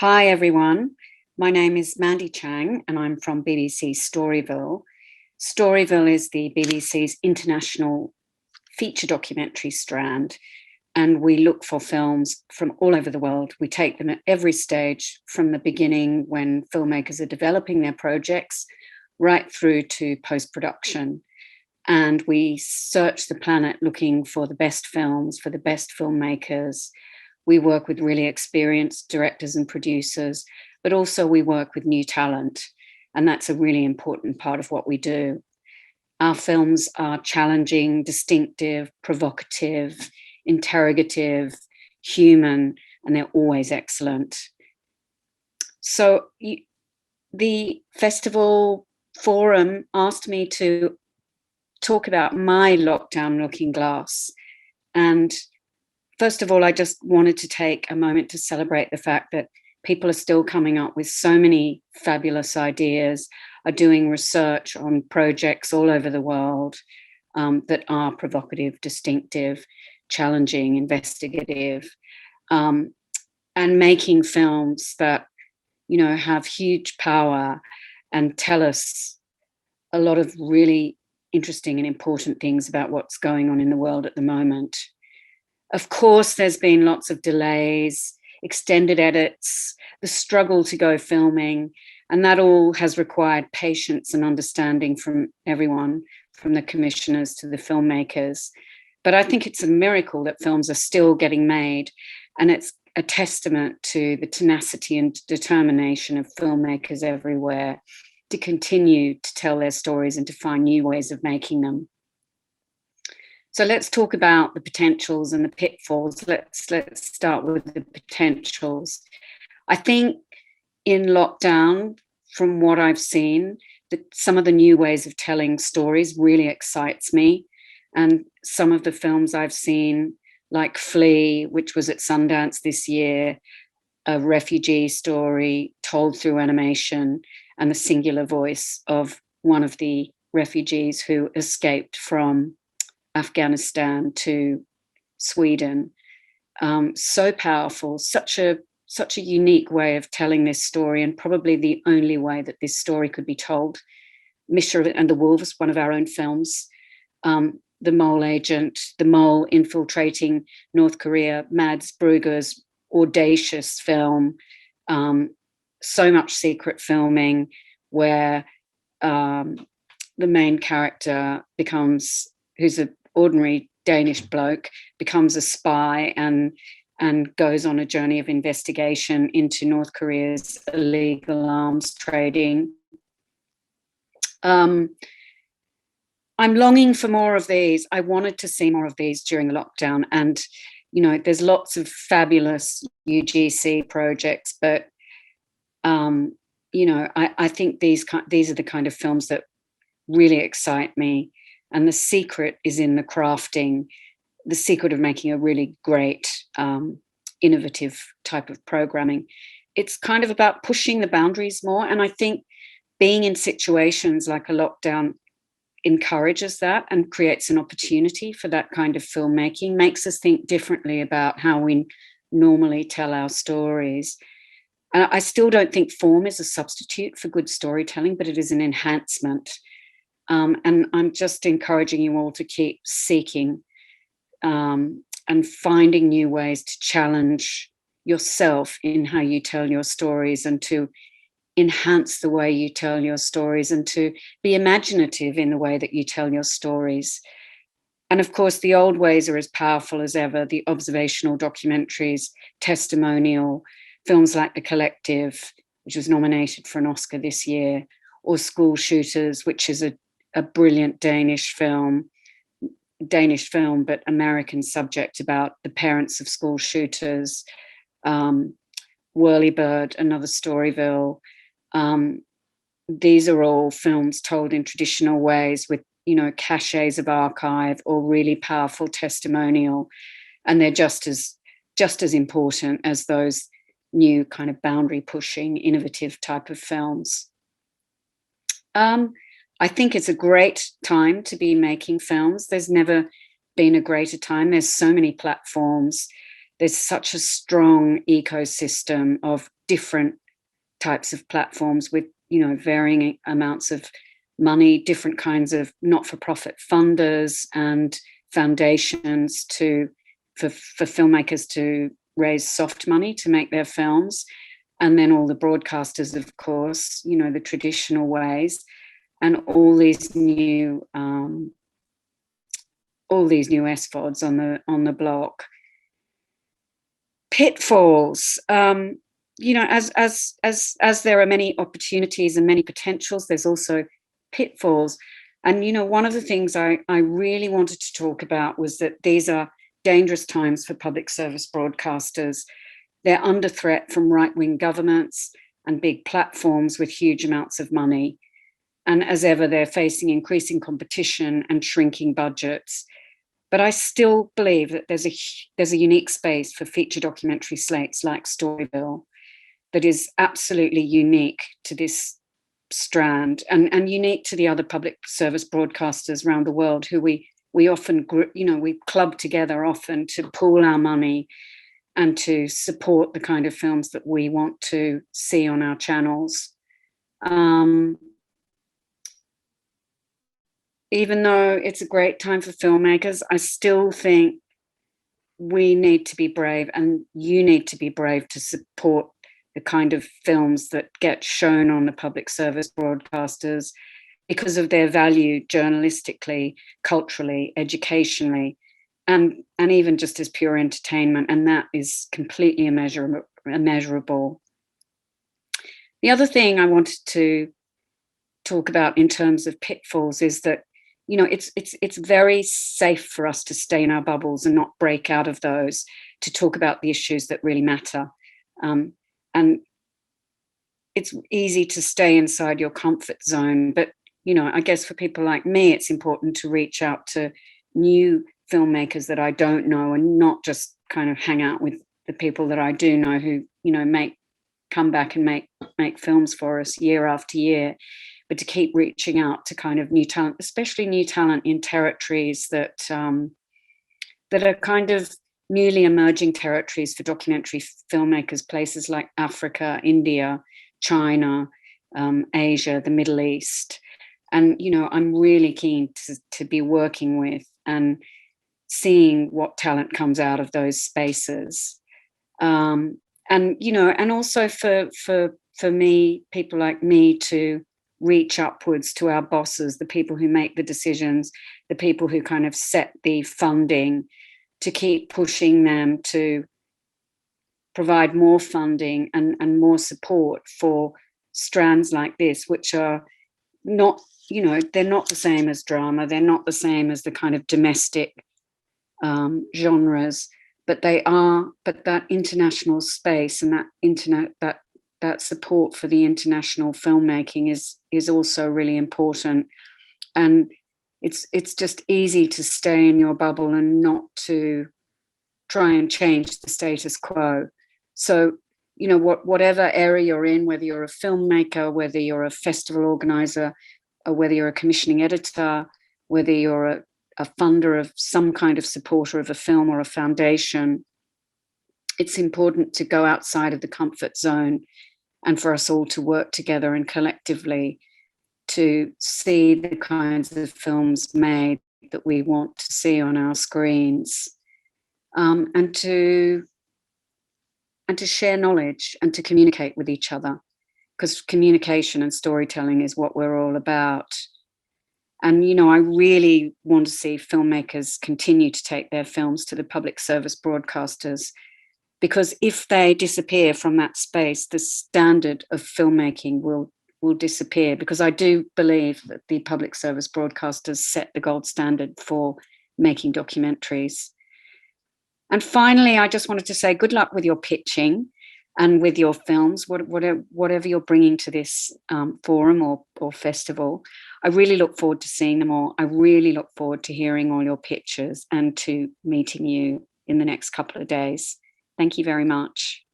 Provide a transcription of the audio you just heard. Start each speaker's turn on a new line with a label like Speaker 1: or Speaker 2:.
Speaker 1: Hi, everyone. My name is Mandy Chang, and I'm from BBC Storyville. Storyville is the BBC's international feature documentary strand, and we look for films from all over the world. We take them at every stage, from the beginning when filmmakers are developing their projects, right through to post-production. And we search the planet looking for the best films, for the best filmmakers. We work with really experienced directors and producers, but also we work with new talent. And that's a really important part of what we do. Our films are challenging, distinctive, provocative, interrogative, human, and they're always excellent. So the festival forum asked me to talk about my lockdown looking glass. And first of all, I just wanted to take a moment to celebrate the fact that people are still coming up with so many fabulous ideas, are doing research on projects all over the world that are provocative, distinctive, challenging, investigative, and making films that, have huge power and tell us a lot of really interesting and important things about what's going on in the world at the moment. Of course, there's been lots of delays, extended edits, the struggle to go filming, and that all has required patience and understanding from everyone, from the commissioners to the filmmakers. But I think it's a miracle that films are still getting made, and it's a testament to the tenacity and determination of filmmakers everywhere to continue to tell their stories and to find new ways of making them. So let's talk about the potentials and the pitfalls. Let's start with the potentials. I think in lockdown, from what I've seen, that some of the new ways of telling stories really excites me. And some of the films I've seen, like Flee, which was at Sundance this year, a refugee story told through animation and the singular voice of one of the refugees who escaped from Afghanistan to Sweden. So powerful, such a unique way of telling this story, and probably the only way that this story could be told. Mishra and the Wolves, one of our own films. The mole agent, the mole infiltrating North Korea, Mads Brugger's audacious film. So much secret filming where the main character who's an ordinary Danish bloke, becomes a spy and goes on a journey of investigation into North Korea's illegal arms trading. I'm longing for more of these. I wanted to see more of these during the lockdown, and there's lots of fabulous UGC projects, but I think these are the kind of films that really excite me. And the secret is in the crafting, the secret of making a really great, innovative type of programming. It's kind of about pushing the boundaries more. And I think being in situations like a lockdown encourages that and creates an opportunity for that kind of filmmaking, makes us think differently about how we normally tell our stories. And I still don't think form is a substitute for good storytelling, but it is an enhancement. And I'm just encouraging you all to keep seeking and finding new ways to challenge yourself in how you tell your stories, and to enhance the way you tell your stories, and to be imaginative in the way that you tell your stories. And of course, the old ways are as powerful as ever. The observational documentaries, testimonial, films like The Collective, which was nominated for an Oscar this year, or School Shooters, which is a brilliant Danish film, but American subject about the parents of school shooters. Whirlybird, another Storyville. These are all films told in traditional ways with, cachets of archive or really powerful testimonial. And they're just as important as those new kind of boundary pushing, innovative type of films. I think it's a great time to be making films. There's never been a greater time. There's so many platforms. There's such a strong ecosystem of different types of platforms with, varying amounts of money, different kinds of not-for-profit funders and foundations for filmmakers to raise soft money to make their films. And then all the broadcasters, of course, the traditional ways, and all these new SVODs on the block. Pitfalls. As there are many opportunities and many potentials, there's also pitfalls. And one of the things I really wanted to talk about was that these are dangerous times for public service broadcasters. They're under threat from right-wing governments and big platforms with huge amounts of money. And as ever, they're facing increasing competition and shrinking budgets. But I still believe that there's a unique space for feature documentary slates like Storyville that is absolutely unique to this strand and unique to the other public service broadcasters around the world who we often, we club together often to pool our money and to support the kind of films that we want to see on our channels. Even though it's a great time for filmmakers, I still think we need to be brave, and you need to be brave to support the kind of films that get shown on the public service broadcasters because of their value journalistically, culturally, educationally, and even just as pure entertainment. And that is completely immeasurable. The other thing I wanted to talk about in terms of pitfalls is that, it's very safe for us to stay in our bubbles and not break out of those to talk about the issues that really matter. And it's easy to stay inside your comfort zone. But, I guess for people like me, it's important to reach out to new filmmakers that I don't know and not just kind of hang out with the people that I do know who, come back and make films for us year after year, but to keep reaching out to kind of new talent, especially new talent in territories that are kind of newly emerging territories for documentary filmmakers, places like Africa, India, China, Asia, the Middle East. And, I'm really keen to be working with and seeing what talent comes out of those spaces. And also for me, people like me to reach upwards to our bosses, the people who make the decisions, the people who kind of set the funding, to keep pushing them to provide more funding and more support for strands like this, which are not, they're not the same as drama, they're not the same as the kind of domestic genres, but that international space and that support for the international filmmaking is also really important. And it's just easy to stay in your bubble and not to try and change the status quo. So, whatever area you're in, whether you're a filmmaker, whether you're a festival organizer, or whether you're a commissioning editor, whether you're a funder of some kind of supporter of a film or a foundation, it's important to go outside of the comfort zone and for us all to work together and collectively to see the kinds of films made that we want to see on our screens, and to share knowledge and to communicate with each other, because communication and storytelling is what we're all about. And, I really want to see filmmakers continue to take their films to the public service broadcasters, because if they disappear from that space, the standard of filmmaking will disappear, because I do believe that the public service broadcasters set the gold standard for making documentaries. And finally, I just wanted to say good luck with your pitching and with your films, whatever you're bringing to this forum or festival. I really look forward to seeing them all. I really look forward to hearing all your pitches and to meeting you in the next couple of days. Thank you very much.